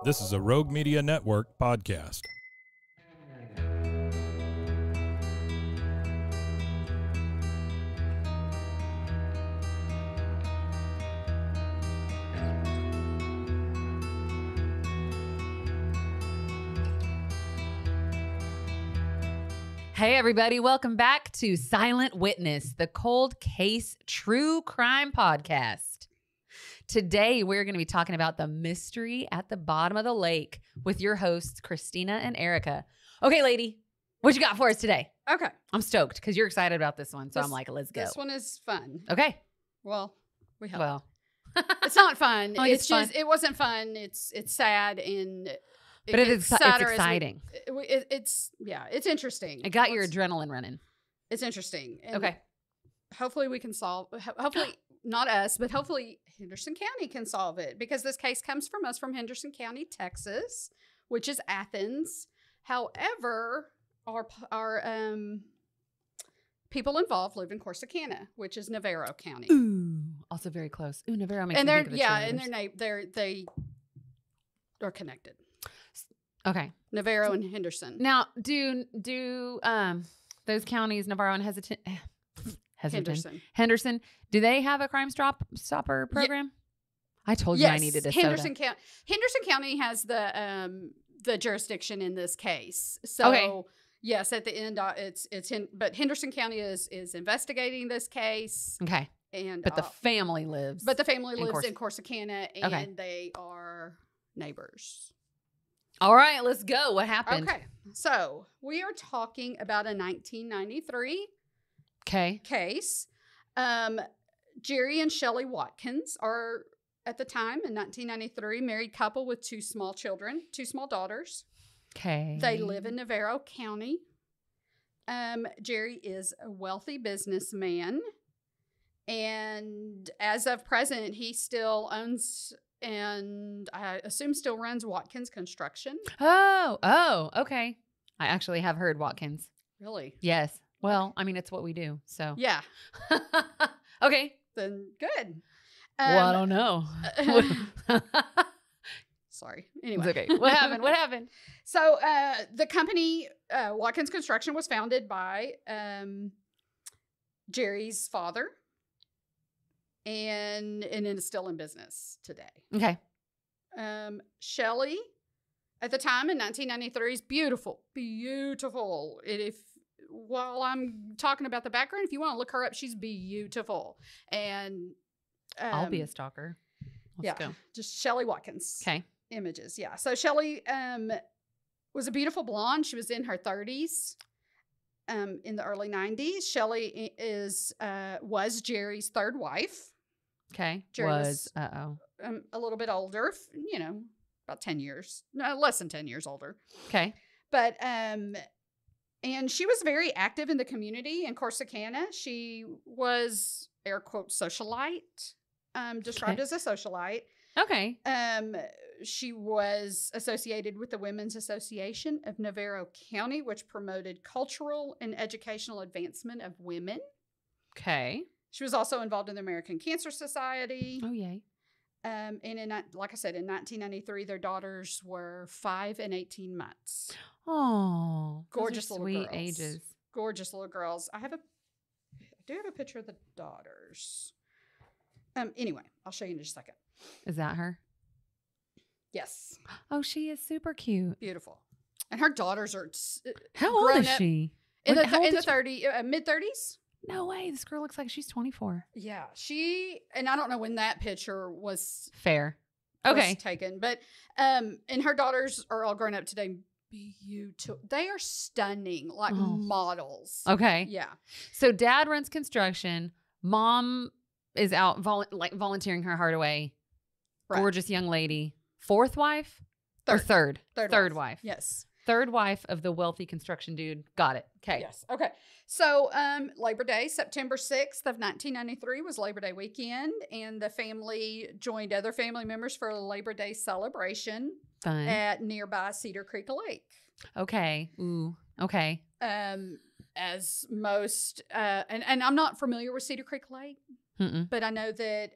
This is a Rogue Media Network podcast. Hey, everybody. Welcome back to Silent Witness, the cold case true crime podcast. Today, we're going to be talking about the mystery at the bottom of the lake with your hosts, Christina and Erica. Okay, lady, what you got for us today? Okay. I'm stoked because you're excited about this one. So I'm like, let's go. This one is fun. Okay. Well, we hope. Well, It's not fun. Oh, it's fun. just, it wasn't fun. It's sad and but it's gets sadder as exciting. It's interesting. It got your adrenaline running. It's interesting. And Okay. hopefully we can hopefully not us, but hopefully Henderson County can solve it, because this case comes from us from Henderson County, Texas, which is Athens. However, our people involved live in Corsicana, which is Navarro County. Ooh, also very close. Ooh, Navarro makes And me they're think of the and they are connected. Okay. Navarro and Henderson. Now, do those counties, Navarro and Henderson, do they have a Crime Stopper program? I told you I needed a Henderson soda. Henderson County has the jurisdiction in this case. So yes, at the end, but Henderson County is investigating this case. Okay. And but the family lives. But the family lives in Corsicana, and they are neighbors. All right, let's go. What happened? Okay. So we are talking about a 1993 case. Jerry and Shelley Watkins are, at the time in 1993, married couple with two small daughters. Okay. They live in Navarro County. Jerry is a wealthy businessman, and as of present, he still owns and I assume still runs Watkins Construction. Oh, okay. I actually have heard Watkins. Really? Yes. Well, I mean, it's what we do. So yeah. Okay. Then good. Well, I don't know. Sorry. Anyway. It's okay. What happened? So the company, Watkins Construction, was founded by Jerry's father, and it is still in business today. Okay. Shelley, at the time in 1993, is beautiful. While I'm talking about the background, if you want to look her up, she's beautiful. And I'll be a stalker. Let's go. Just Shelley Watkins. Okay. Images, yeah. So Shelley was a beautiful blonde. She was in her 30s. In the early 90s, Shelley was Jerry's third wife. Okay. Jerry was a little bit older, about 10 years, no, less than 10 years older. Okay. But and she was very active in the community in Corsicana. She was, air quote, socialite, described as a socialite. Okay. She was associated with the Women's Association of Navarro County, which promoted cultural and educational advancement of women. Okay. She was also involved in the American Cancer Society. Oh, yay. And like I said, in 1993, their daughters were 5 and 18 months. Oh, gorgeous little sweet girls. ages. Gorgeous little girls. I do have a picture of the daughters. Anyway, I'll show you in just a second. Is that her? Yes. Oh, she is super cute. Beautiful. And her daughters are How old is she? In the 30s, mid-30s. No way. This girl looks like she's 24. Yeah. And I don't know when that picture was fair. Okay. Was taken, but and her daughters are all grown up today. Beautiful. They are stunning, like models. Okay. Yeah. So dad runs construction. Mom is out volunteering her heart away. Right. Gorgeous young lady. Fourth wife? Third wife. Yes. Third wife of the wealthy construction dude. Got it. Okay. Yes. Okay. So Labor Day, September 6th of 1993 was Labor Day weekend, and the family joined other family members for a Labor Day celebration at nearby Cedar Creek Lake. Okay. Ooh. Okay. As most, and I'm not familiar with Cedar Creek Lake, but I know that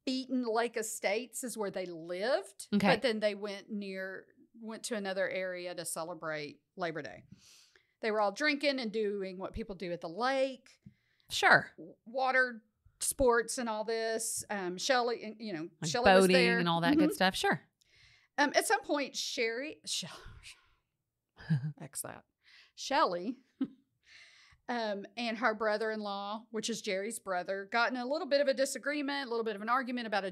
Beaton Lake Estates is where they lived. Okay. But then they went to another area to celebrate Labor Day. They were all drinking and doing what people do at the lake. Sure. Water sports and all this. Shelley, Like Shelley boating was there. and all that good stuff. Sure. At some point, X that. Shelley and her brother-in-law, which is Jerry's brother, got in a little bit of a disagreement, a little bit of an argument about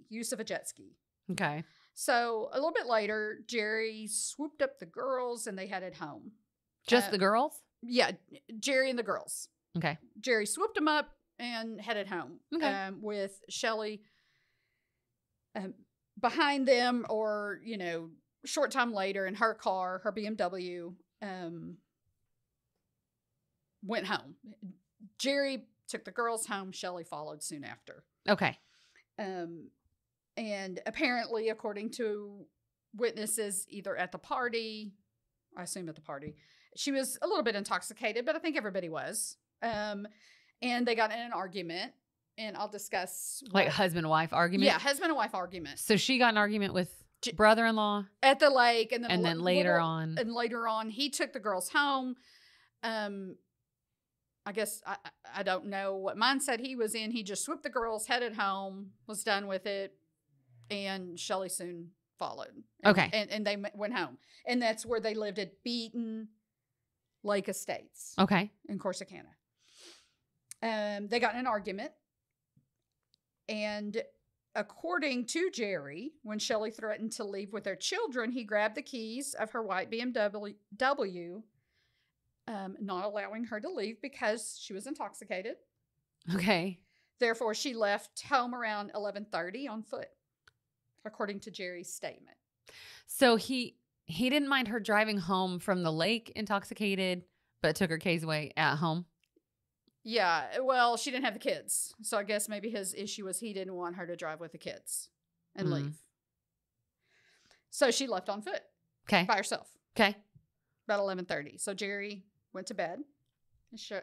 use of a jet ski. Okay. So a little bit later, Jerry swooped up the girls and they headed home. Just the girls? Yeah, Jerry and the girls. Okay. Jerry swooped them up and headed home. Okay. With Shelley behind them, or, short time later in her car, her BMW, went home. Jerry took the girls home. Shelley followed soon after. Okay. And apparently, according to witnesses, either at the party, I assume at the party, she was a little bit intoxicated, but I think everybody was. And they got in an argument, and I'll discuss. Like husband-wife argument? Yeah, husband and wife argument. So she got an argument with brother-in-law? At the lake. And then later on. And later on, he took the girls home. I guess I don't know what mindset he was in. He just swooped the girls, headed home, was done with it, and Shelley soon followed. Okay. And they went home. And that's where they lived at Beaton Lake Estates. Okay. In Corsicana. They got in an argument. And according to Jerry, when Shelley threatened to leave with their children, he grabbed the keys of her white BMW, not allowing her to leave because she was intoxicated. Okay. Therefore, she left home around 11:30 on foot, according to Jerry's statement. So he didn't mind her driving home from the lake intoxicated, but took her keys away at home? Yeah, well, she didn't have the kids. So I guess maybe his issue was he didn't want her to drive with the kids and leave. So she left on foot. Okay. By herself. Okay. About 11:30. So Jerry went to bed,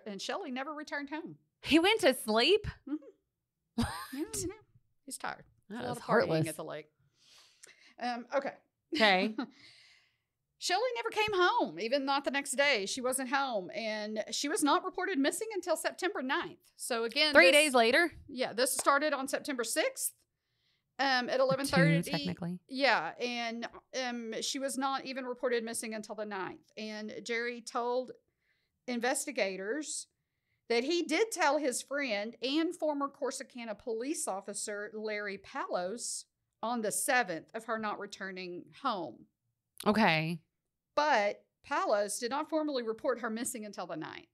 and Shelley never returned home. He went to sleep? Mm-hmm. What? Yeah. He's tired. That A lot was of partying heartless. at the lake. Okay. Okay. Shelley never came home, even not the next day. She wasn't home, and she was not reported missing until September 9th. So again, 3 days later? Yeah, this started on September 6th at 11:30. Technically. Yeah, and she was not even reported missing until the 9th. And Jerry told investigators that he did tell his friend and former Corsicana police officer Larry Palos on the 7th of her not returning home. Okay. But Palos did not formally report her missing until the 9th.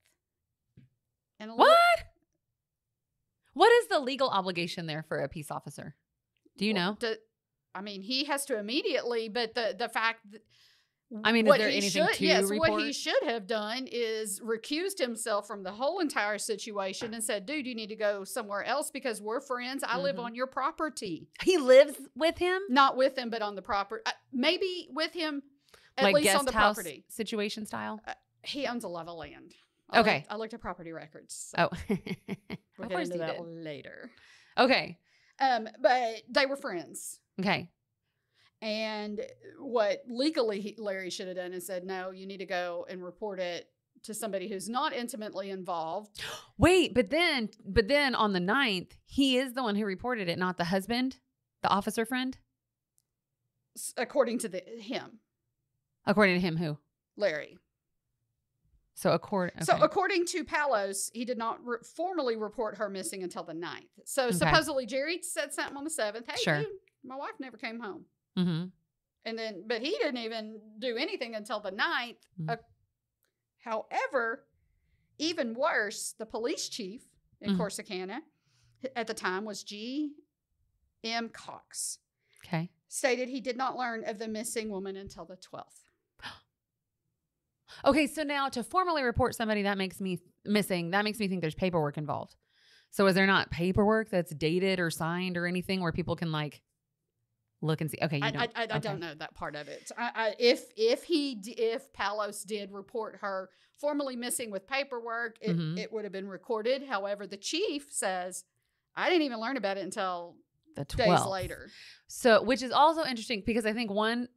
And What is the legal obligation there for a peace officer? Do you know? He has to immediately, but the fact that is there anything to report? What he should have done is recused himself from the whole entire situation and said, dude, you need to go somewhere else because we're friends. I live on your property. He lives with him? Not with him, but on the property. Maybe with him, at like least guest on the house property. Situation style? He owns a lot of land. Okay. I looked at property records. So Oh. we'll Of get course into you that did. later. Okay. But they were friends. Okay. And what legally Larry should have done is said, no, you need to go and report it to somebody who's not intimately involved. Wait, but then on the 9th, he is the one who reported it, not the husband, the officer friend? According to him. According to him, who? Larry. So according to Palos, he did not formally report her missing until the 9th. So supposedly Jerry said something on the 7th. Hey, Sure. dude, my wife never came home. Mm-hmm. And then, but he didn't even do anything until the 9th. Mm-hmm. However, even worse, the police chief in Corsicana at the time was G.M. Cox. Okay. Stated he did not learn of the missing woman until the 12th. Okay, so now to formally report somebody that makes me missing, that makes me think there's paperwork involved. So is there not paperwork that's dated or signed or anything where people can like look and see? Okay, you don't. I don't know that part of it. If Palos did report her formally missing with paperwork, it would have been recorded. However, the chief says, I didn't even learn about it until The 12th. days later. So, which is also interesting because I think one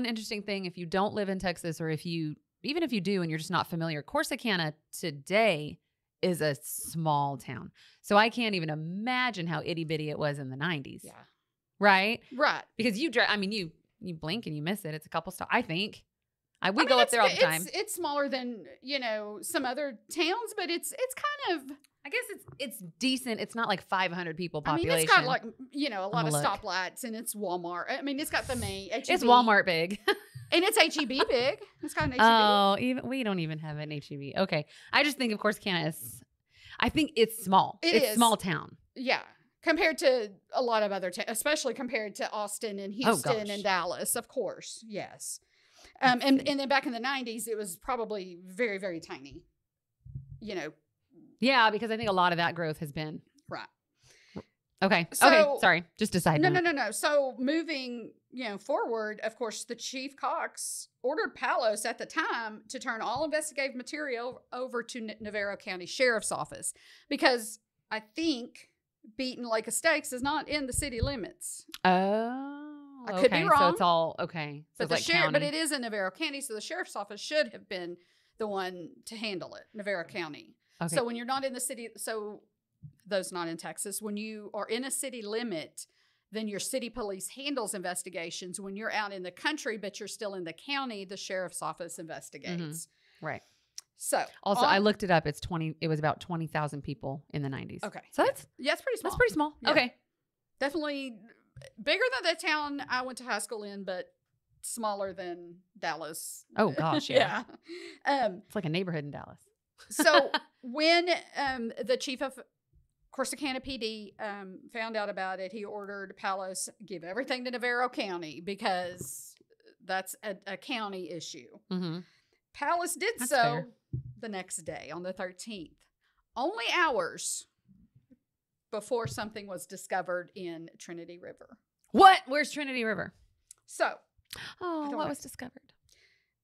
interesting thing, if you don't live in Texas, or even if you do and you're just not familiar, Corsicana today is a small town. So I can't even imagine how itty bitty it was in the 90s. Yeah. Right? Right. Because you blink and you miss it. It's a couple stops. I think. We go up there all the time. It's smaller than, some other towns, but it's kind of, I guess it's decent. It's not like 500 people population. I mean, it's got like, a lot of stoplights, and it's Walmart. I mean, it's got the main HEB. It's Walmart big. And it's HEB big. It's got an HEB. Oh, we don't even have an HEB. Okay. I just think, of course, I think it's small. It's small town. Yeah. Compared to a lot of other towns, especially compared to Austin and Houston and Dallas, of course. Yes. And then back in the 90s, it was probably very, very tiny, Yeah, because I think a lot of that growth has been. Right. Okay. Sorry. Just a side note. No. So moving, forward, of course, the Chief Cox ordered Palos at the time to turn all investigative material over to Navarro County Sheriff's Office, because I think Beaton Lake Estates is not in the city limits. Oh. I could be wrong. So it's all okay. So but but it is in Navarro County, so the sheriff's office should have been the one to handle it, Navarro County. Okay. So when you're not in the city, so those not in Texas, when you are in a city limit, then your city police handles investigations. When you're out in the country, but you're still in the county, the sheriff's office investigates. Mm-hmm. Right. So also, I looked it up. It was about 20,000 people in the 90s. Okay. So that's pretty small. That's pretty small. Yeah. Okay. Definitely bigger than the town I went to high school in, but smaller than Dallas. Oh gosh, yeah. It's like a neighborhood in Dallas. So when the chief of Corsicana PD found out about it, he ordered Palos give everything to Navarro County because that's a county issue. Mm-hmm. Palos did that's so fair. The next day on the 13th, only hours before something was discovered in Trinity River. What? Where's Trinity River? So, what was discovered?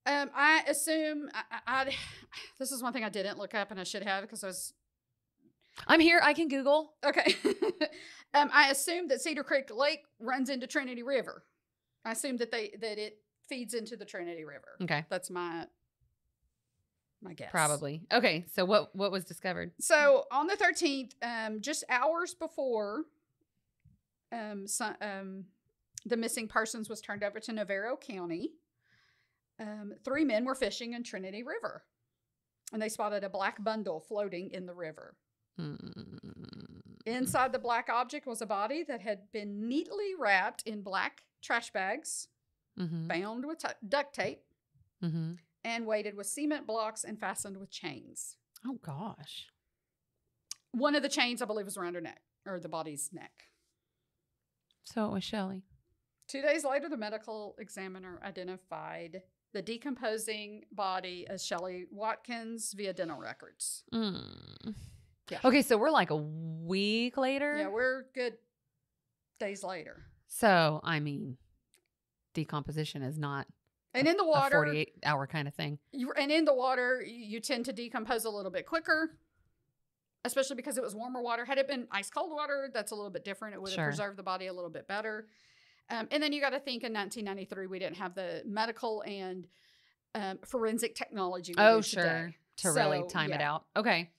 I assume this is one thing I didn't look up, and I should have because I'm here. I can Google. Okay. I assume that Cedar Creek Lake runs into Trinity River. I assume that it feeds into the Trinity River. Okay, that's my guess. Probably. Okay, so what was discovered? So on the 13th, just hours before the missing persons was turned over to Navarro County, 3 men were fishing in Trinity River, and they spotted a black bundle floating in the river. Inside the black object was a body that had been neatly wrapped in black trash bags, bound with duct tape, and weighted with cement blocks and fastened with chains. Oh, gosh. One of the chains, I believe, was around her neck, or the body's neck. So it was Shelley. 2 days later, the medical examiner identified the decomposing body as Shelley Watkins via dental records. Yeah. Okay, so we're like a week later? Yeah, we're good days later. So, I mean, decomposition is not and in the water, a 48-hour kind of thing. And in the water, you tend to decompose a little bit quicker, especially because it was warmer water. Had it been ice-cold water, that's a little bit different. It would have preserved the body a little bit better. And then you got to think in 1993, we didn't have the medical and forensic technology. Today. To really time it out. Okay.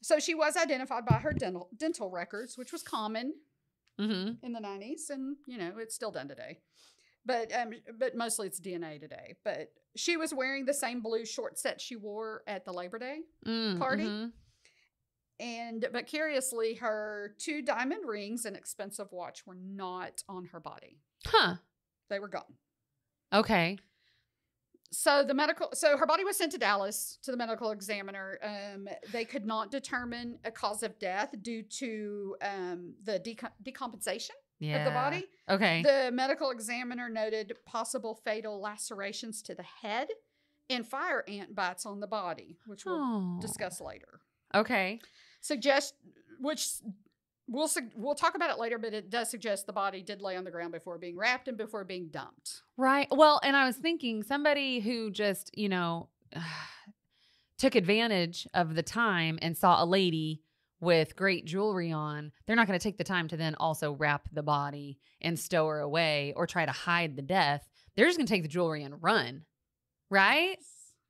So she was identified by her dental records, which was common in the 90s. And, it's still done today. But mostly it's DNA today. But she was wearing the same blue short set she wore at the Labor Day party. But curiously, her 2 diamond rings and expensive watch were not on her body. Huh. They were gone. Okay. So her body was sent to Dallas to the medical examiner. They could not determine a cause of death due to the decompensation of the body. Okay. The medical examiner noted possible fatal lacerations to the head and fire ant bites on the body, which we'll discuss later. Okay. We'll talk about it later, but it does suggest the body did lay on the ground before being wrapped and before being dumped. Right. Well, and I was thinking somebody who just, took advantage of the time and saw a lady with great jewelry on, they're not going to take the time to then also wrap the body and stow her away or try to hide the death. They're just going to take the jewelry and run. Right?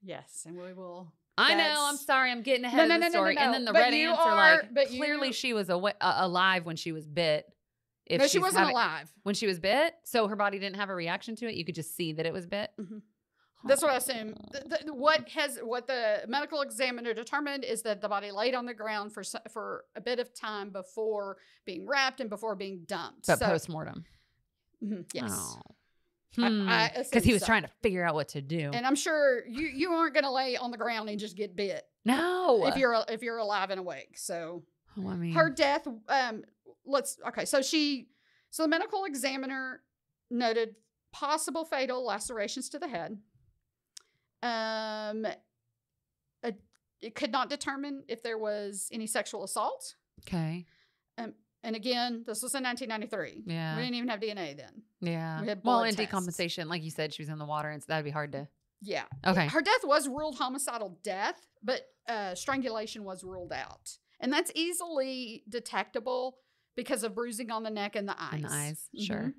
Yes. And we will. I know. I'm sorry. I'm getting ahead of the story. And then the red ants are like, clearly she was alive when she was bit. No, she wasn't alive. When she was bit? So her body didn't have a reaction to it? You could just see that it was bit? Mm-hmm. That's what I assume. What the medical examiner determined is that the body laid on the ground for a bit of time before being wrapped and before being dumped. But postmortem. Mm-hmm, yes. Oh. Because he was trying to figure out what to do. And I'm sure you aren't going to lay on the ground and just get bit. No. If you're alive and awake. So I mean, her death, so the medical examiner noted possible fatal lacerations to the head. It could not determine if there was any sexual assault. Okay. And again, this was in 1993. Yeah. We didn't even have DNA then. Yeah. We had and decompensation, like you said, she was in the water, and so that'd be hard to. Yeah. Okay. Her death was ruled homicidal death, but strangulation was ruled out. And that's easily detectable because of bruising on the neck and the eyes. Mm-hmm. Sure.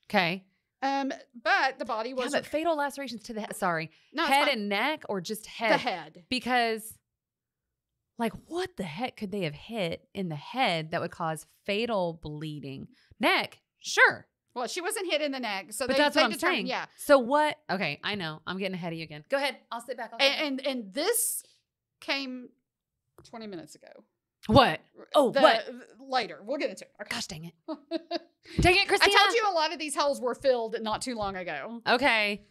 Okay. But the body was... but fatal lacerations to the head. Sorry. No, head and neck or just head? The head. Because, like, what the heck could they have hit in the head that would cause fatal bleeding? Neck? Sure. Well, she wasn't hit in the neck. So that's what I'm saying. Yeah. So what? Okay, I know. I'm getting ahead of you again. Go ahead. I'll sit back. And this came 20 minutes ago. What? Oh, what? Later. We'll get into it. Okay. Gosh, dang it. Dang it, Christina. I told you a lot of these holes were filled not too long ago. Okay.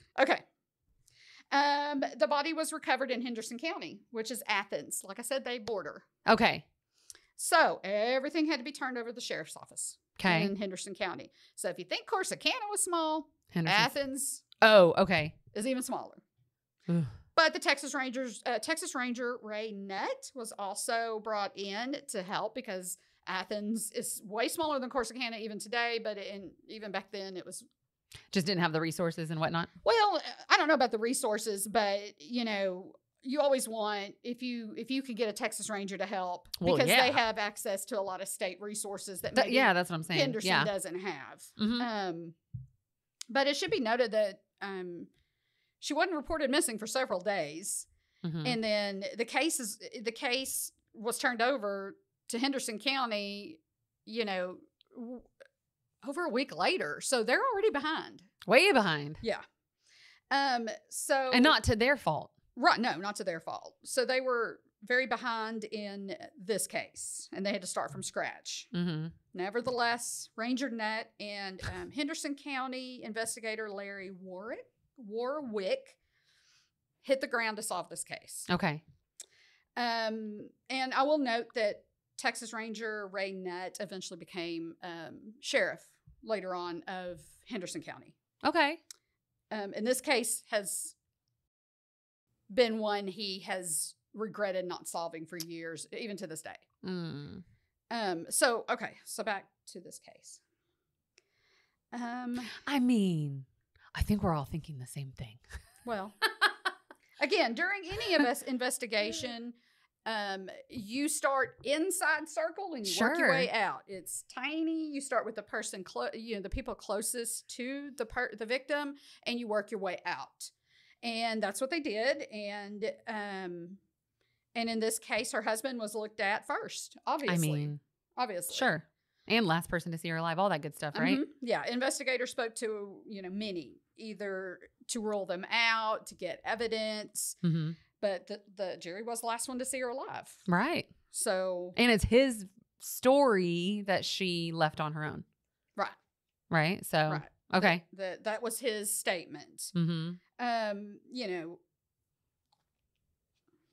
The body was recovered in Henderson County, which is Athens. Like I said, they border. Okay. So everything had to be turned over to the sheriff's office. Okay. In Henderson County. So if you think Corsicana was small, Athens. Oh, okay. Is even smaller. Ugh. But the Texas Ranger Ray Nutt was also brought in to help because Athens is way smaller than Corsicana even today, but even back then it was just didn't have the resources and whatnot. Well, I don't know about the resources, but you always want if you could get a Texas Ranger to help because they have access to a lot of state resources that maybe that's what I'm saying. Henderson doesn't have. Mm-hmm. But it should be noted that she wasn't reported missing for several days. Mm-hmm. And then the case was turned over to Henderson County, over a week later. So they're already behind. Way behind. Yeah. And not to their fault. Right. No, not to their fault. So they were very behind in this case and they had to start from scratch. Mm-hmm. Nevertheless, Ranger Nutt and Henderson County investigator Larry Warwick hit the ground to solve this case. Okay. And I will note that Texas Ranger Ray Nutt eventually became sheriff later on of Henderson County. Okay. And this case has been one he has regretted not solving for years, even to this day. Mm. So back to this case. I think we're all thinking the same thing. Well, again, during any investigation, you start inside circle and you work your way out. It's tiny. You start with the person, the people closest to the victim, and you work your way out. And that's what they did. And in this case, her husband was looked at first, obviously. Obviously. Sure. And last person to see her alive, all that good stuff, right? Mm-hmm. Yeah. Investigators spoke to, many, either to rule them out, to get evidence. Mm-hmm. But the jury was the last one to see her alive. Right. So. And it's his story that she left on her own. Right. Right. So. Right. Okay. That was his statement. Mm-hmm.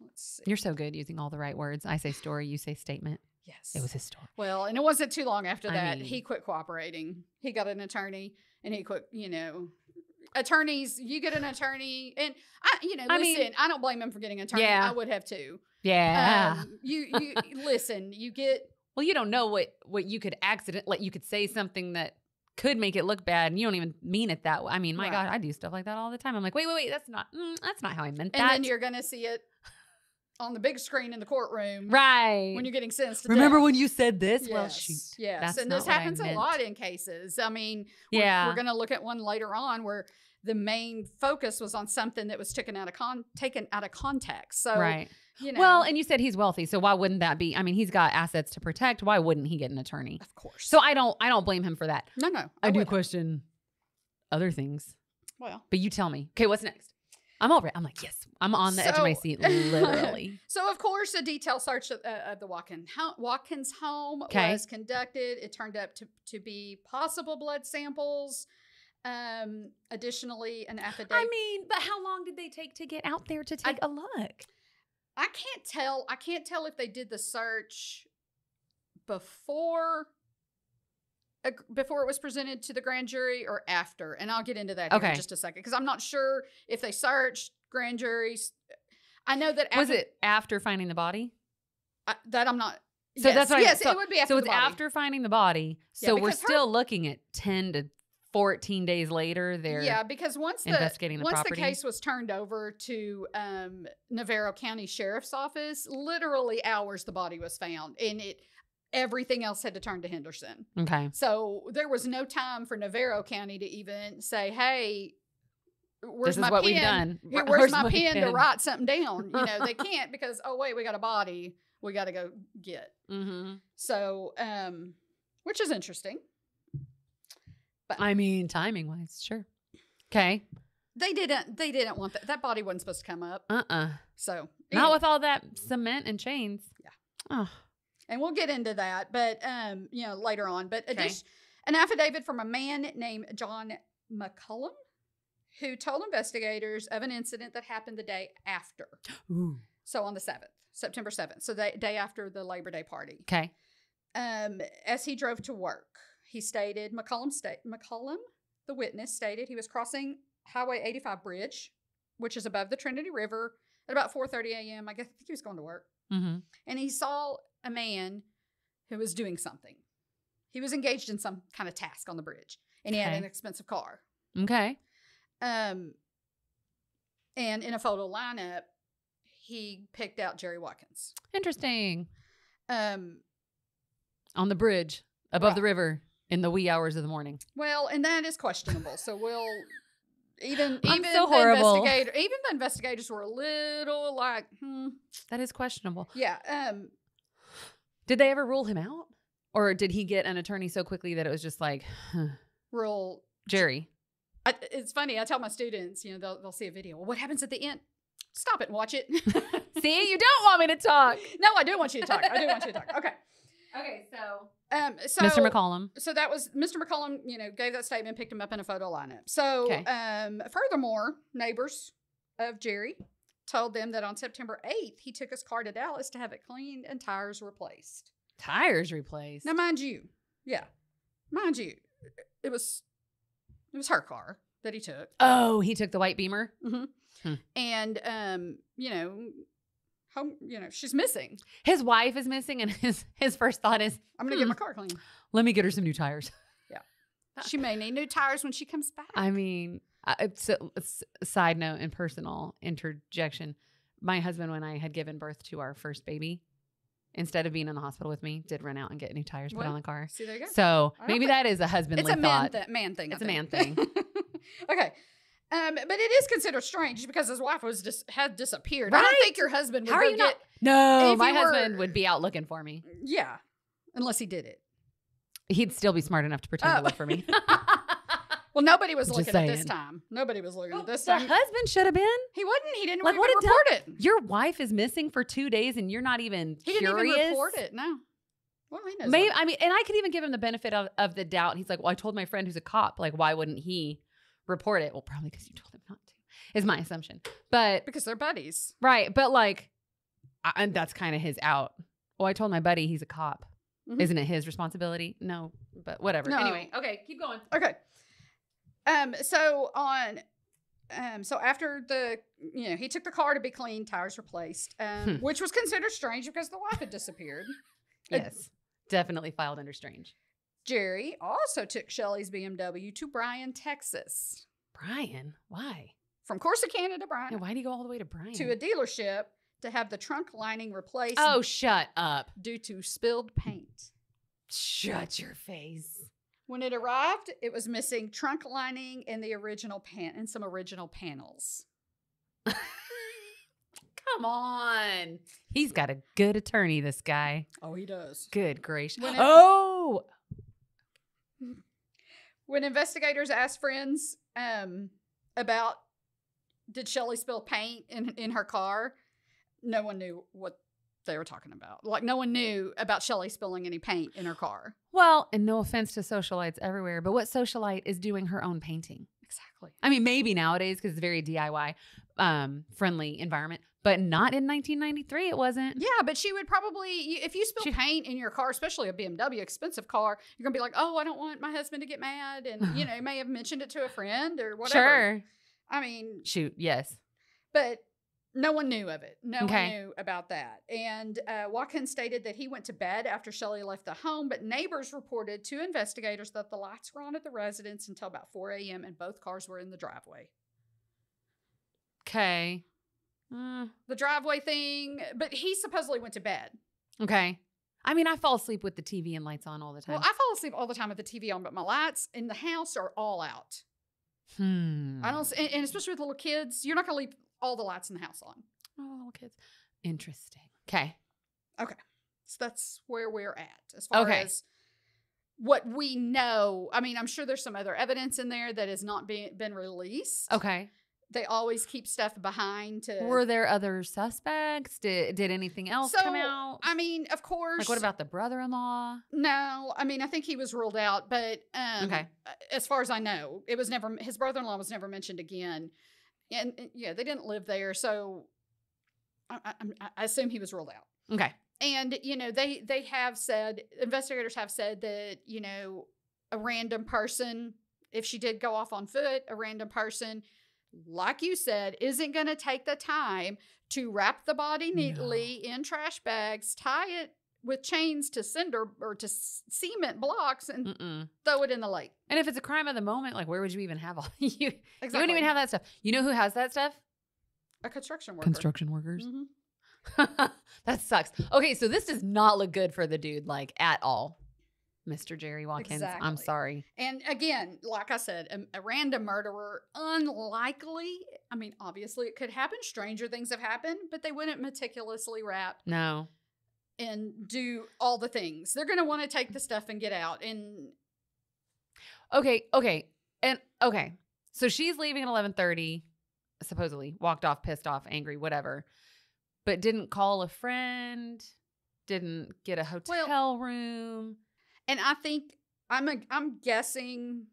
Let's see. You're so good using all the right words. I say story, you say statement. Yes. It was his story. Well, and it wasn't too long after that. He quit cooperating. He got an attorney and he quit, attorneys, you get an attorney and I don't blame him for getting an attorney. Yeah. I would have too. Yeah. You listen, you get. Well, you don't know what you could you could say something that could make it look bad and you don't even mean it that way. I mean, my God, I do stuff like that all the time. I'm like, wait, that's not how I meant that. And then you're going to see it on the big screen in the courtroom. Right. When you're getting sentenced to Remember death. when you said this? Yes, Well, shoot. yes. That's And not this what I happens a meant. lot in cases. I mean, Yeah. we're going to look at one later on where the main focus was on something that was taken out of context. So, Right. you know. Well, and you said he's wealthy, so why wouldn't that be? I mean, he's got assets to protect. Why wouldn't he get an attorney? Of course. So I don't blame him for that. No. I do wouldn't. question other things. Well. But you tell me. Okay, what's next? I'm all right. I'm like, yes, I'm on the edge of my seat, literally. So, of course, a detailed search of the Watkins home was conducted. It turned up to be possible blood samples. Additionally, an affidavit. I mean, but how long did they take to get out there to take a look? I can't tell. I can't tell if they did the search before it was presented to the grand jury or after. And I'll get into that here in just a second because I'm not sure if they searched grand juries. I know that was it after finding the body? That I'm not. So yes, that's what yes, so, it would be after so the it's body. after finding the body. Yeah, So we're because still looking at 10 to 14 days later. They're because once investigating the property. the case was turned over to Navarro County Sheriff's Office, literally hours the body was found, and everything else had to turn to Henderson. Okay. So there was no time for Navarro County to even say, "Hey, where's This is my what pen? we've done. Here, where's my pen to write something down?" You know, they can't because wait, we got a body. We got to go get. Mm-hmm. So, which is interesting. But I mean, timing wise, sure. Okay. They didn't want that. That body wasn't supposed to come up. So not with all that cement and chains. Yeah. Oh. And we'll get into that, but later on. But an affidavit from a man named John McCullum, who told investigators of an incident that happened the day after. Ooh. So on the 7th, September 7th. So the day after the Labor Day party. Okay. As he drove to work, he stated, McCullum, the witness, stated he was crossing Highway 85 bridge, which is above the Trinity River, at about 4:30 a.m. I think he was going to work. Mm-hmm. And he saw a man who was doing something. He was engaged in some kind of task on the bridge, and he had an expensive car. Okay. And in a photo lineup, he picked out Jerry Watkins. Interesting. On the bridge above the river in the wee hours of the morning. Well, and that is questionable. So we'll even so horrible. Even the investigators were a little like, That is questionable. Yeah. Did they ever rule him out, or did he get an attorney so quickly that it was just like, rule Jerry? It's funny. I tell my students, they'll see a video. Well, what happens at the end? Stop it and watch it. See, you don't want me to talk. No, I do want you to talk. Okay. Okay, so Mr. McCollum. So that was Mr. McCollum, gave that statement, picked him up in a photo lineup. So, furthermore, neighbors of Jerry told them that on September 8th, he took his car to Dallas to have it cleaned and tires replaced. Tires replaced. Now, mind you, it was her car that he took. Oh, he took the white Beamer. Mm-hmm. And, she's missing. His wife is missing, and his first thought is, I'm going to get my car clean. Let me get her some new tires. Yeah. She may need new tires when she comes back. I mean, it's a side note and personal interjection. My husband, when I had given birth to our first baby, instead of being in the hospital with me, did run out and get new tires put on the car. See, there you go. So maybe that is a husbandly thought. It's a man thing. It's a man thing. Okay. But it is considered strange because his wife had disappeared. Right? I don't think your husband would How are you not? No, my husband would be out looking for me. Yeah, unless he did it. He'd still be smart enough to pretend to look for me. Well, nobody was looking at this time. Nobody was looking at this time. The husband should have been. He wasn't. He didn't like, even report it. Your wife is missing for 2 days and you're not even He curious? didn't even report it. No. Well, he knows. Maybe, I mean, and I could even give him the benefit of the doubt. He's like, well, I told my friend who's a cop. Like, why wouldn't he report it? Well, probably because you told him not to, is my assumption. But because they're buddies. Right. But like, and that's kind of his out. Well, I told my buddy he's a cop. Mm-hmm. Isn't it his responsibility? No, but whatever. No. Anyway, okay, keep going. Okay. So after he took the car to be cleaned, tires replaced, which was considered strange because the wife had disappeared. Yes, definitely filed under strange. Jerry also took Shelley's BMW to Bryan, Texas. Bryan? Why? From Corsicana to Bryan. Yeah, why do you go all the way to Bryan? To a dealership to have the trunk lining replaced. Oh, shut up. Due to spilled paint. Shut your face. When it arrived, it was missing trunk lining and some original panels. Come on. He's got a good attorney, this guy. Oh, he does. Good gracious. When investigators asked friends about did Shelley spill paint in her car, no one knew what they were talking about. Like, no one knew about Shelley spilling any paint in her car. Well, and no offense to socialites everywhere, but what socialite is doing her own painting? Exactly. I mean, maybe nowadays because it's a very DIY friendly environment, but not in 1993. It wasn't. Yeah, but she would probably, if you spill paint in your car, especially a BMW, expensive car, you're gonna be like, oh, I don't want my husband to get mad, and you may have mentioned it to a friend or whatever. Sure. I mean, shoot, yes, but no one knew of it. No one knew about that. And Watkins stated that he went to bed after Shelley left the home, but neighbors reported to investigators that the lights were on at the residence until about 4 a.m. and both cars were in the driveway. Okay. The driveway thing, but he supposedly went to bed. Okay. I mean, I fall asleep with the TV and lights on all the time. Well, I fall asleep all the time with the TV on, but my lights in the house are all out. I don't, and especially with little kids, you're not going to leave all the lights in the house on. Oh, little kids. Interesting. Okay. Okay. So that's where we're at as far as what we know. I mean, I'm sure there's some other evidence in there that has not been released. Okay. They always keep stuff behind to. Were there other suspects? Did anything else come out? I mean, of course. Like, what about the brother-in-law? No, I mean, I think he was ruled out, but as far as I know, it was never, his brother-in-law was never mentioned again. And yeah, they didn't live there, so I assume he was ruled out. Okay. And, they have said, investigators have said that, a random person, if she did go off on foot, a random person, like you said, isn't going to take the time to wrap the body neatly in trash bags, tie it with chains to cinder or to cement blocks and throw it in the lake. And if it's a crime of the moment, like, where would you even have all you don't even have that stuff. You know who has that stuff? A construction worker. Construction workers. Mm-hmm. That sucks. Okay, so this does not look good for the dude, like, at all. Mr. Jerry Watkins. Exactly. I'm sorry. And again, like I said, a random murderer, unlikely. I mean, obviously it could happen. Stranger things have happened, but they wouldn't meticulously wrap. No. And do all the things. They're going to want to take the stuff and get out. And Okay. So she's leaving at 11:30, supposedly. Walked off, pissed off, angry, whatever. But didn't call a friend. Didn't get a hotel room. And I think I'm guessing.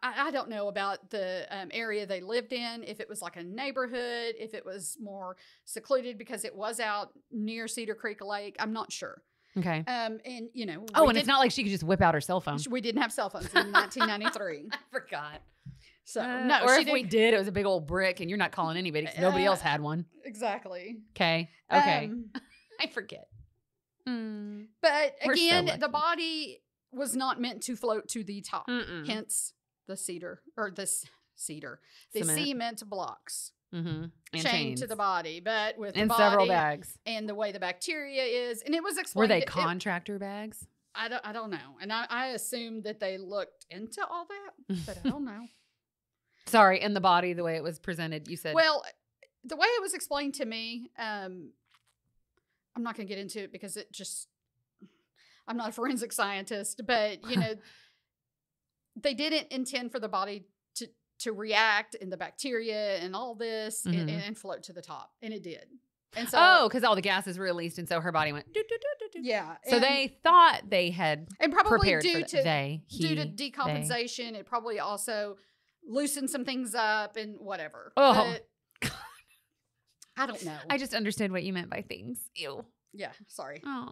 I don't know about the area they lived in, if it was like a neighborhood, if it was more secluded because it was out near Cedar Creek Lake. I'm not sure. Okay. And and it's not like she could just whip out her cell phone. We didn't have cell phones in 1993. I forgot. So no, or if we did, it was a big old brick, and you're not calling anybody because nobody else had one. Exactly. Okay. I forget. But again, the body was not meant to float to the top. Hence the cement blocks chained to the body, but with the body several bags and the way the bacteria is, and it was explained. Were they contractor bags? I don't know, and I assumed that they looked into all that, but I don't know. Sorry, and the body, the way it was presented, you said. Well, the way it was explained to me, I'm not going to get into it because I'm not a forensic scientist, but they didn't intend for the body to react in the bacteria and all this and float to the top, and it did. And so, because all the gases were released, and so her body went. Yeah. So they thought they had probably due to decompensation, it probably also loosened some things up and whatever. Oh, but I don't know. I just understood what you meant by things. Ew. Yeah. Sorry. Oh.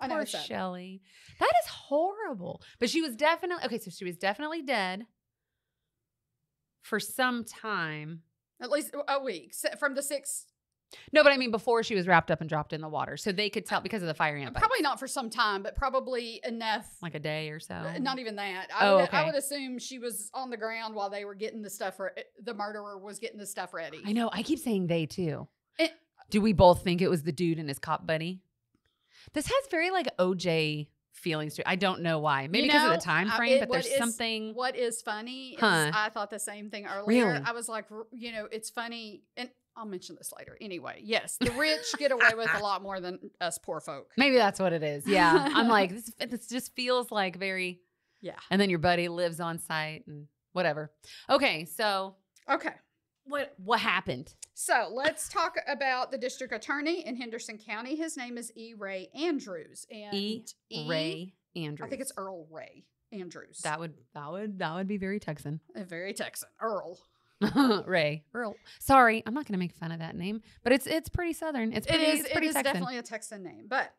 I know, poor Shelley. That is horrible. But she was definitely dead for some time. At least a week from the 6th. No, but I mean before she was wrapped up and dropped in the water. So they could tell because of the fire ant bites. Probably not for some time, but probably enough. Like a day or so. Not even that. Okay. I would assume she was on the ground while they were getting the stuff. The murderer was getting the stuff ready. I know. I keep saying they too. Do we both think it was the dude and his cop buddy? This has very like OJ feelings to it. I don't know why. Maybe because of the time frame, but there's something. What is funny is I thought the same thing earlier. Really? I was like, it's funny, and I'll mention this later. Anyway, yes, the rich get away with a lot more than us poor folk. Maybe that's what it is. Yeah. I'm like, this just feels like very. Yeah. And then your buddy lives on site and whatever. Okay. So. Okay. What happened? So let's talk about the district attorney in Henderson County. His name is E. Ray Andrews. And Ray Andrews. I think it's Earl Ray Andrews. That would be very Texan. Very Texan. Earl. Earl. Sorry, I'm not going to make fun of that name, but it's pretty Southern. It's pretty Texan. Definitely a Texan name. But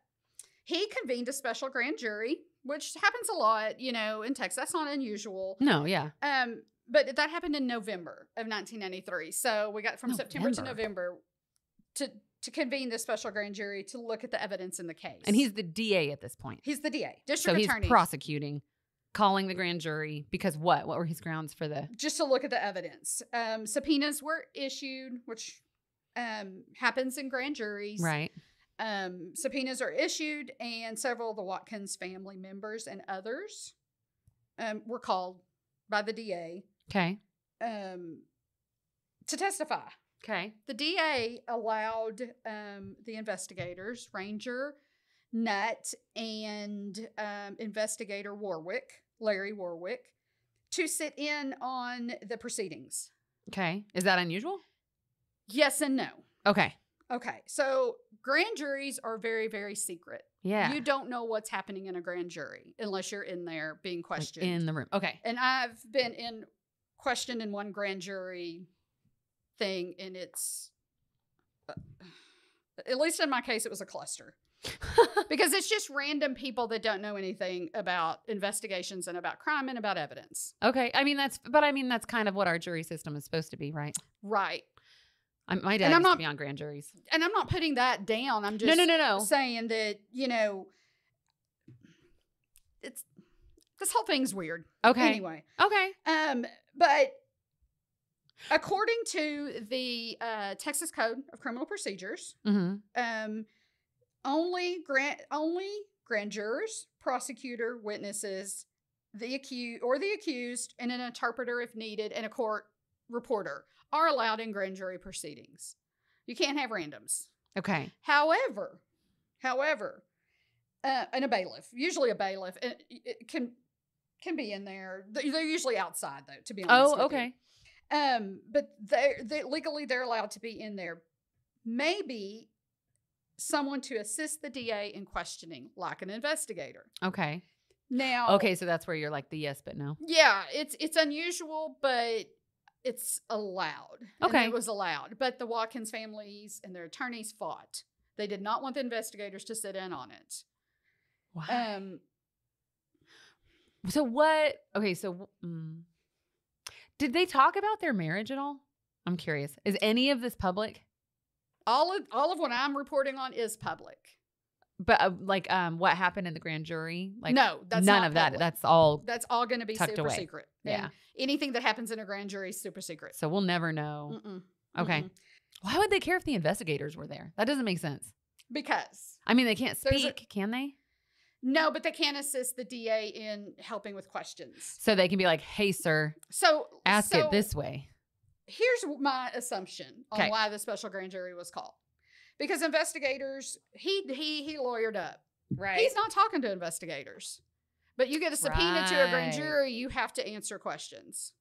he convened a special grand jury, which happens a lot, in Texas. That's not unusual. No, yeah. But that happened in November of 1993. So we got from September to November to convene this special grand jury to look at the evidence in the case. And he's the DA at this point. He's the DA, district attorney. So he's prosecuting, calling the grand jury because what? What were his grounds for the? Just to look at the evidence. Subpoenas were issued, which happens in grand juries. Right. Subpoenas are issued, and several of the Watkins family members and others were called by the DA. Okay. To testify. Okay. The DA allowed the investigators, Ranger Nutt and investigator Larry Warwick, to sit in on the proceedings. Okay. Is that unusual? Yes and no. Okay. Okay. So grand juries are very, very secret. Yeah. You don't know what's happening in a grand jury unless you're in there being questioned. Like in the room. Okay. And I've been questioned in one grand jury thing, and it's, at least in my case, it was a cluster. Because it's just random people that don't know anything about investigations and about crime and about evidence. Okay. That's kind of what our jury system is supposed to be, right? Right. My dad used to be on grand juries. And I'm not putting that down. I'm just no. saying that, it's, this whole thing's weird. Okay. Anyway. Okay. But according to the Texas Code of Criminal Procedures, only grand jurors, prosecutor, witnesses, the accused, and an interpreter if needed, and a court reporter are allowed in grand jury proceedings. You can't have randoms. Okay. However, and a bailiff, usually a bailiff, it can be in there. They're usually outside, though, to be honest. Oh, okay. But they legally they're allowed to be in there. Maybe someone to assist the DA in questioning, like an investigator. Okay. Now. Okay, so that's where you're like the yes, but no. Yeah, it's unusual, but it's allowed. Okay. And it was allowed. But the Watkins families and their attorneys fought. They did not want the investigators to sit in on it. Why? So what? Okay, so did they talk about their marriage at all? I'm curious. Is any of this public? All of what I'm reporting on is public. But what happened in the grand jury? Like no, that's none not of public. that. That's all going to be tucked super away. secret. Yeah. And anything that happens in a grand jury is super secret. So we'll never know. Okay. Mm-mm. Why would they care if the investigators were there? That doesn't make sense. Because they can't speak, can they? No, but they can assist the DA in helping with questions. So they can be like, "Hey, sir, ask it this way." Here's my assumption on why the special grand jury was called. Because investigators, he lawyered up. Right. He's not talking to investigators. But you get a subpoena to a grand jury, you have to answer questions.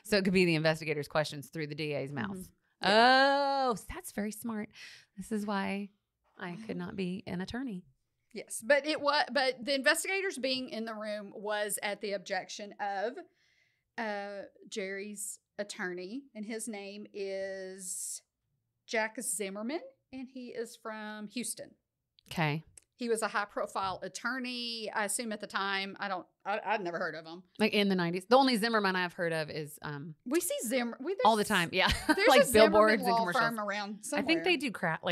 So it could be the investigators' questions through the DA's mouth. Mm-hmm. Yeah. Oh, that's very smart. This is why I could not be an attorney. Yes, but the investigators being in the room was at the objection of Jerry's attorney, and his name is Jack Zimmerman, and he is from Houston. Okay. He was a high-profile attorney, I assume at the time. I'd never heard of him. Like in the 90s. The only Zimmerman I've heard of is we see Zimmerman all the time. Yeah. There's like a billboards Zimmerman and law commercials firm around somewhere. I think they do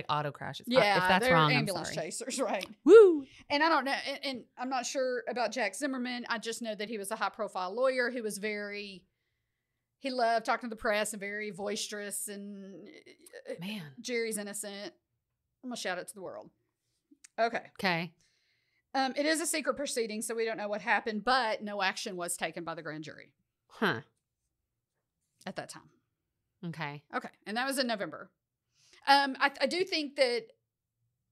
auto crashes. Yeah, if that's they're wrong, ambulance I'm sorry. chasers, right? Woo! And I don't know, and I'm not sure about Jack Zimmerman. I just know that he was a high-profile lawyer who was He loved talking to the press and very boisterous. And Man, Jerry's innocent. I'm gonna shout it to the world. Okay. Okay. It is a secret proceeding, so we don't know what happened, but no action was taken by the grand jury. Huh. At that time. Okay. Okay. And that was in November. I do think that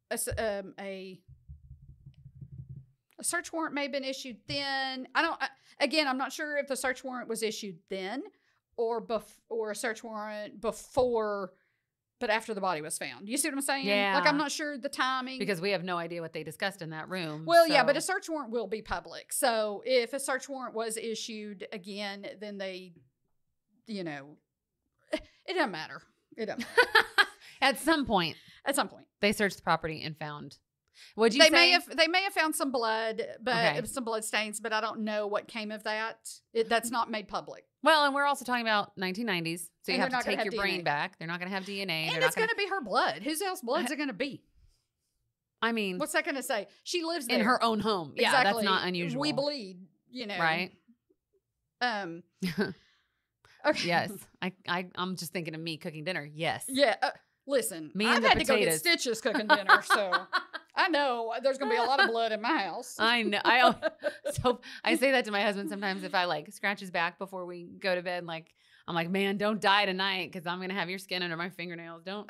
a search warrant may have been issued then. I'm not sure if the search warrant was issued then or a search warrant before, but after the body was found. You see what I'm saying? Yeah. Like, I'm not sure the timing. Because we have no idea what they discussed in that room. Well, yeah, but a search warrant will be public. So if a search warrant was issued again, then they, it doesn't matter. It doesn't matter. At some point, they searched the property and found. Would you they say? may have found some blood, but some blood stains, but I don't know what came of that. That's not made public. Well, and we're also talking about 1990s, so you And have to they're not take your gonna have brain DNA. back. They're not going to have DNA. And it's going to be her blood. Whose else blood's it going to be? I mean, What's that going to say? She lives there. in her own home. Yeah, Exactly. that's not unusual. We bleed, Right? Okay. Yes. I'm just thinking of me cooking dinner. Yes. Yeah. Listen, Me I've and the had to go get potatoes. stitches cooking dinner, so I know there's going to be a lot of blood in my house. I know. So I say that to my husband sometimes if I scratch his back before we go to bed. I'm like, man, don't die tonight because I'm gonna have your skin under my fingernails. Don't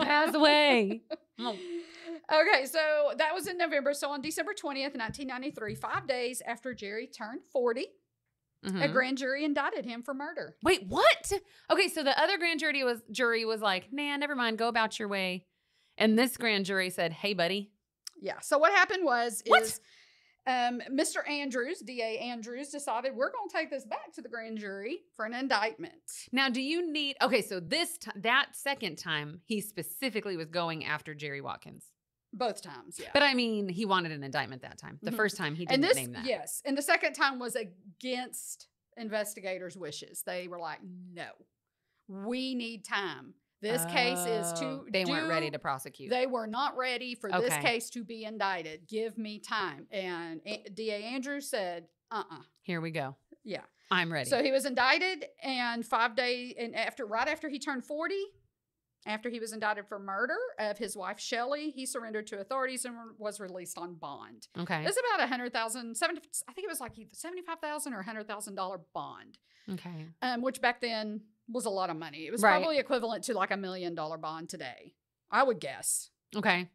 pass away. Okay, so that was in November. So on December 20th, 1993, 5 days after Jerry turned 40, a grand jury indicted him for murder. Wait, what? Okay, so the other grand jury was like, nah, never mind, go about your way. And this grand jury said, hey, buddy. Yeah. So what happened is Mr. Andrews, DA Andrews, decided we're going to take this back to the grand jury for an indictment. Now, do you need? Okay, so that second time, he specifically was going after Jerry Watkins. Both times, yeah. But I mean, he wanted an indictment that time. The first time he didn't name that. Yes. And the second time was against investigators' wishes. They were like, no, we need time. This case is too... They weren't ready to prosecute. They were not ready for this case to be indicted. Give me time. And DA Andrews said, Here we go. Yeah. I'm ready. So he was indicted, and 5 days, and right after he turned 40, after he was indicted for murder of his wife, Shelley, he surrendered to authorities and was released on bond. Okay. It's about $100,000, I think it was like either $75,000 or $100,000 bond. Okay. Which back then was a lot of money. It was probably equivalent to like $1 million bond today, I would guess. Okay.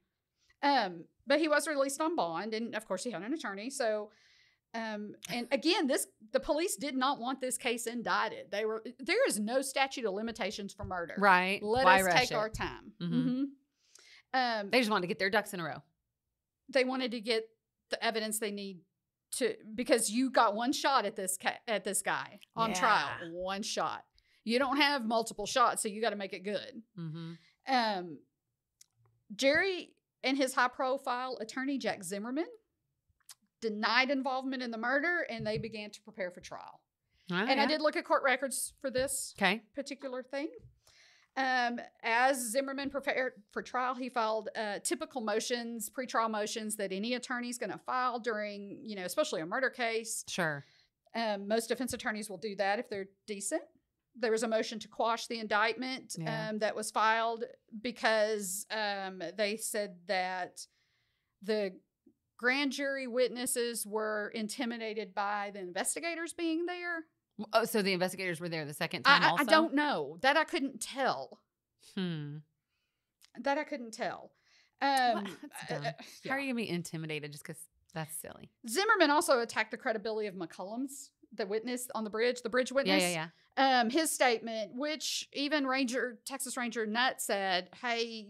But he was released on bond, and of course he had an attorney. So, and again, the police did not want this case indicted. There is no statute of limitations for murder. Right. Let us take our time. Mm-hmm. They just wanted to get their ducks in a row. They wanted to get the evidence they need because you got one shot at this guy on trial. One shot. You don't have multiple shots, so you got to make it good. Mm-hmm. Jerry and his high-profile attorney, Jack Zimmerman, denied involvement in the murder, and they began to prepare for trial. I did look at court records for this particular thing. As Zimmerman prepared for trial, he filed typical motions, pretrial motions that any attorney is going to file during, especially a murder case. Sure. Most defense attorneys will do that if they're decent. There was a motion to quash the indictment that was filed because they said that the grand jury witnesses were intimidated by the investigators being there. Oh, so the investigators were there the second time also? I don't know. That I couldn't tell. That I couldn't tell. That's dumb. How are you going to be intimidated just because that's silly? Zimmerman also attacked the credibility of McCullum's, the witness on the bridge witness. Yeah. His statement, which even Texas Ranger Nutt said, hey,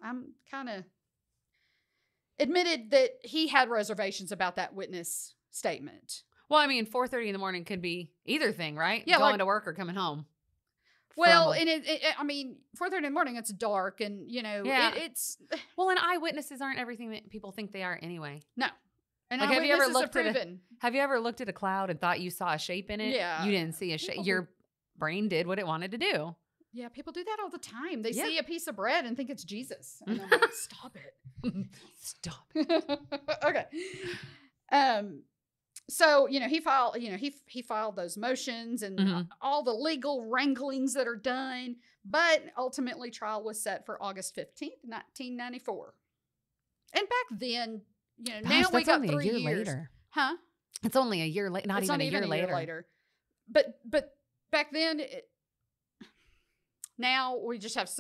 I'm kind of admitted that he had reservations about that witness statement. Well, I mean, 4:30 in the morning could be either thing, right? Yeah, going to work or coming home. Well, and 4:30 in the morning, it's dark, and it's well, and eyewitnesses aren't everything that people think they are anyway. No. And have you ever looked at a cloud and thought you saw a shape in it? Yeah. You didn't see a shape. Your brain did what it wanted to do. Yeah, people do that all the time. They see a piece of bread and think it's Jesus. And I'm like, stop it. Stop it. Okay. So, he filed, he filed those motions and all the legal wranglings that are done. But ultimately, trial was set for August 15th, 1994. And back then, Gosh, now we got only 3 a year years. later. Huh? It's only a year late. Not even a year later. But back then, now we just have,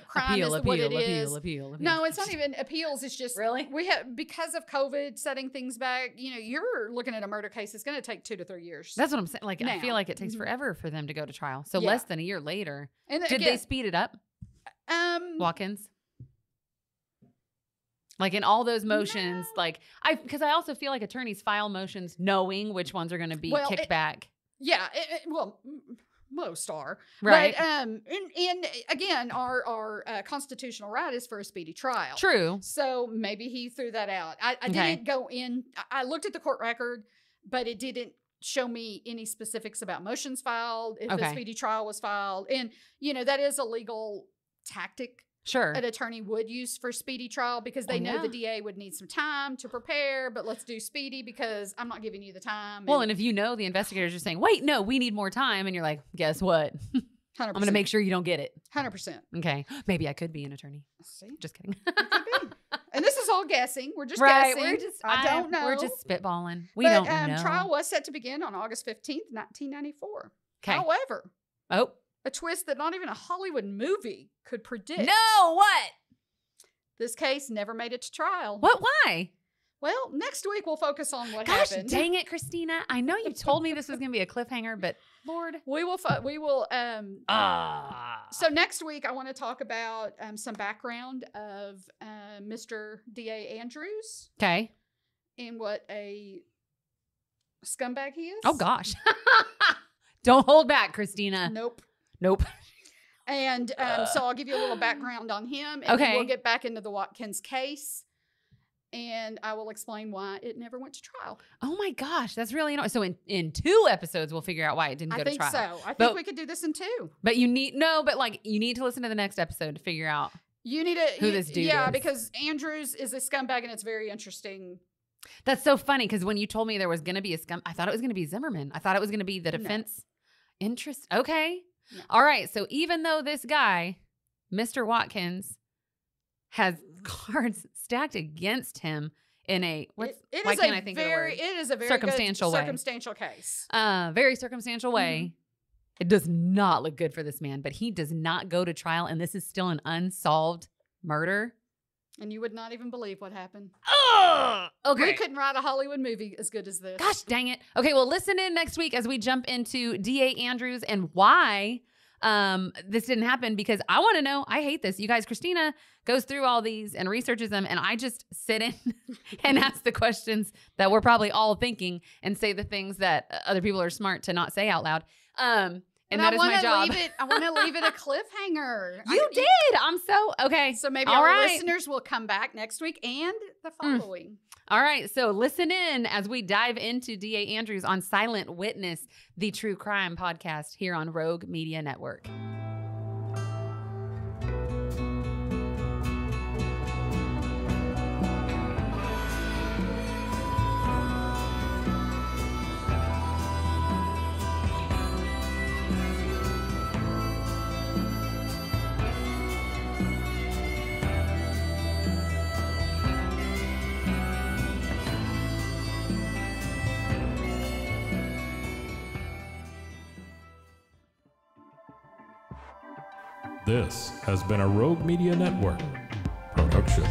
crime is what it is. Appeal. No, it's not even appeals. It's just really we have, because of COVID setting things back. You're looking at a murder case. It's going to take 2 to 3 years. That's what I'm saying. Like, now. I feel like it takes forever for them to go to trial. So less than a year later. And did they speed it up? Watkins. Like in all those motions, because I also feel like attorneys file motions knowing which ones are going to be kicked back. Yeah, most are. Right. But, and again, our constitutional right is for a speedy trial. True. So maybe he threw that out. I didn't go in. I looked at the court record, but it didn't show me any specifics about motions filed, if a speedy trial was filed. And, that is a legal tactic. Sure. An attorney would use for speedy trial because they know the DA would need some time to prepare, but let's do speedy because I'm not giving you the time. Well, and if the investigators are saying, wait, no, we need more time. And you're like, guess what? 100%. I'm going to make sure you don't get it. 100%. Okay. Maybe I could be an attorney. See? Just kidding. You could be. And this is all guessing. We're just guessing. I don't know. We're just spitballing. We don't know. Trial was set to begin on August 15th, 1994. Okay. However, a twist that not even a Hollywood movie could predict. No, what? This case never made it to trial. What? Why? Well, next week we'll focus on what Gosh, happened. Dang it, Christina. I know you told me this was going to be a cliffhanger, but Lord. We will, so next week I want to talk about some background of Mr. D.A. Andrews. Okay. And what a scumbag he is. Oh, gosh. Don't hold back, Christina. Nope. And so I'll give you a little background on him. And then we'll get back into the Watkins case. And I will explain why it never went to trial. Oh my gosh, that's really annoying. So in 2 episodes, we'll figure out why it didn't go to trial. I think so. I think we could do this in 2. But you need to listen to the next episode to figure out who this dude is. Yeah, because Andrews is a scumbag and it's very interesting. That's so funny because when you told me there was going to be I thought it was going to be Zimmerman. I thought it was going to be the defense interest. Okay. No. All right. So even though this guy, Mr. Watkins, has cards stacked against him in a it is a very circumstantial case. Very circumstantial way. It does not look good for this man, but he does not go to trial, and this is still an unsolved murder. And you would not even believe what happened. Okay. We couldn't write a Hollywood movie as good as this. Gosh dang it. Okay, well, listen in next week as we jump into D.A. Andrews and why this didn't happen, because I want to know. I hate this. You guys, Christina goes through all these and researches them, and I just sit in and ask the questions that we're probably all thinking and say the things that other people are smart to not say out loud. And that is my job. I want to leave it a cliffhanger. You did. I'm so okay. So maybe our listeners will come back next week and the following. All right. So listen in as we dive into D.A. Andrews on Silent Witness, the true crime podcast here on Rogue Media Network. This has been a Rogue Media Network production.